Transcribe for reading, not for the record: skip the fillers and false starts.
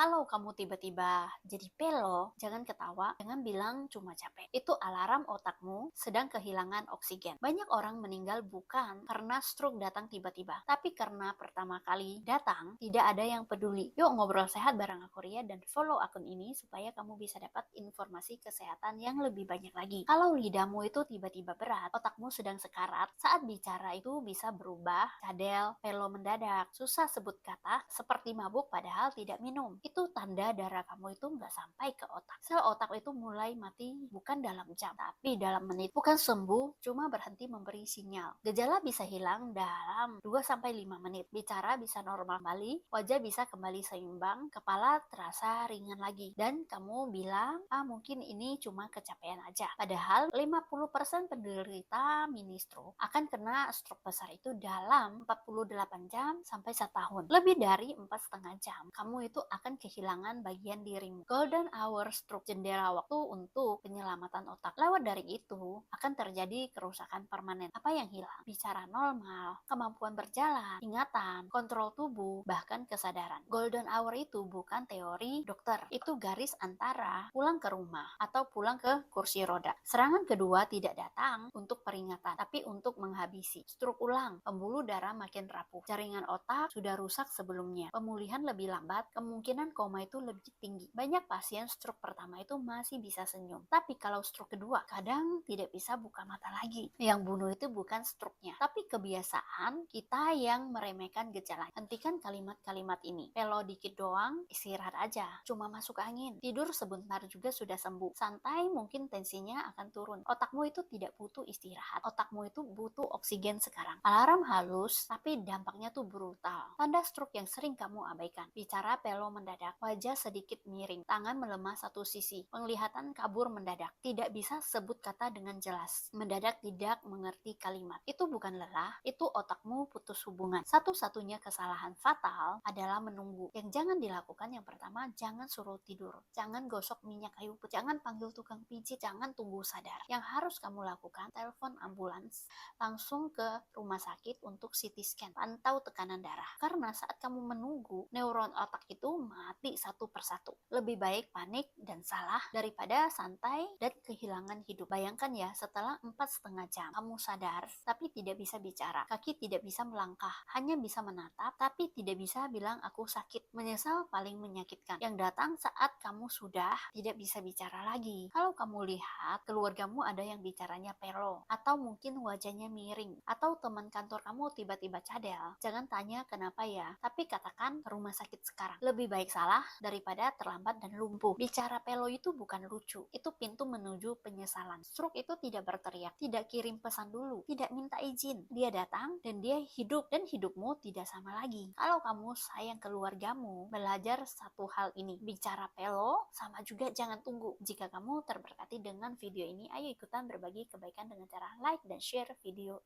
Kalau kamu tiba-tiba jadi pelo, jangan ketawa, jangan bilang cuma capek. Itu alarm otakmu sedang kehilangan oksigen. Banyak orang meninggal bukan karena stroke datang tiba-tiba, tapi karena pertama kali datang, tidak ada yang peduli. Yuk ngobrol sehat bareng aku Ria dan follow akun ini supaya kamu bisa dapat informasi kesehatan yang lebih banyak lagi. Kalau lidahmu itu tiba-tiba berat, otakmu sedang sekarat, saat bicara itu bisa berubah, cadel, pelo mendadak, susah sebut kata, seperti mabuk padahal tidak minum. Itu tanda darah kamu itu nggak sampai ke otak. Sel otak itu mulai mati bukan dalam jam, tapi dalam menit. Bukan sembuh, cuma berhenti memberi sinyal. Gejala bisa hilang dalam 2-5 menit. Bicara bisa normal kembali, wajah bisa kembali seimbang, kepala terasa ringan lagi. Dan kamu bilang, mungkin ini cuma kecapean aja. Padahal 50% penderita mini stroke akan kena stroke besar itu dalam 48 jam sampai 1 tahun. Lebih dari 4,5 jam, kamu itu akan kehilangan bagian dirimu. Golden hour stroke, jendela waktu untuk penyelamatan otak. Lewat dari itu, akan terjadi kerusakan permanen. Apa yang hilang? Bicara normal, kemampuan berjalan, ingatan, kontrol tubuh, bahkan kesadaran. Golden hour itu bukan teori dokter. Itu garis antara pulang ke rumah atau pulang ke kursi roda. Serangan kedua tidak datang untuk peringatan, tapi untuk menghabisi. Stroke ulang, pembuluh darah makin rapuh, jaringan otak sudah rusak sebelumnya. Pemulihan lebih lambat, kemungkinan koma itu lebih tinggi. Banyak pasien stroke pertama itu masih bisa senyum, tapi kalau stroke kedua, kadang tidak bisa buka mata lagi. Yang bunuh itu bukan stroke-nya, tapi kebiasaan kita yang meremehkan gejala. Hentikan kalimat-kalimat ini. Pelo dikit doang, istirahat aja. Cuma masuk angin. Tidur sebentar juga sudah sembuh. Santai, mungkin tensinya akan turun. Otakmu itu tidak butuh istirahat. Otakmu itu butuh oksigen sekarang. Alarm halus, tapi dampaknya tuh brutal. Tanda stroke yang sering kamu abaikan. Bicara pelo mendadak, wajah sedikit miring, tangan melemah satu sisi, penglihatan kabur mendadak, tidak bisa sebut kata dengan jelas, mendadak tidak mengerti kalimat. Itu bukan lelah, itu otakmu putus hubungan. Satu-satunya kesalahan fatal adalah menunggu. Yang jangan dilakukan yang pertama, jangan suruh tidur, jangan gosok minyak kayu putih, jangan panggil tukang pijit, jangan tunggu sadar. Yang harus kamu lakukan, telepon ambulans, langsung ke rumah sakit untuk CT scan, pantau tekanan darah. Karena saat kamu menunggu, neuron otak itu mati satu persatu. Lebih baik panik dan salah daripada santai dan kehilangan hidup. Bayangkan ya, setelah 4,5 jam, kamu sadar, tapi tidak bisa bicara. Kaki tidak bisa melangkah, hanya bisa menatap, tapi tidak bisa bilang aku sakit. Menyesal paling menyakitkan. Yang datang saat kamu sudah tidak bisa bicara lagi. Kalau kamu lihat, keluargamu ada yang bicaranya pelo, atau mungkin wajahnya miring, atau teman kantor kamu tiba-tiba cadel, jangan tanya kenapa ya, tapi katakan rumah sakit sekarang. Lebih baik salah daripada terlambat dan lumpuh. Bicara pelo itu bukan lucu, itu pintu menuju penyesalan. Stroke itu tidak berteriak, tidak kirim pesan dulu, tidak minta izin. Dia datang dan dia hidup, dan hidupmu tidak sama lagi. Kalau kamu sayang keluargamu, belajar satu hal ini. Bicara pelo sama juga jangan tunggu. Jika kamu terberkati dengan video ini, ayo ikutan berbagi kebaikan dengan cara like dan share video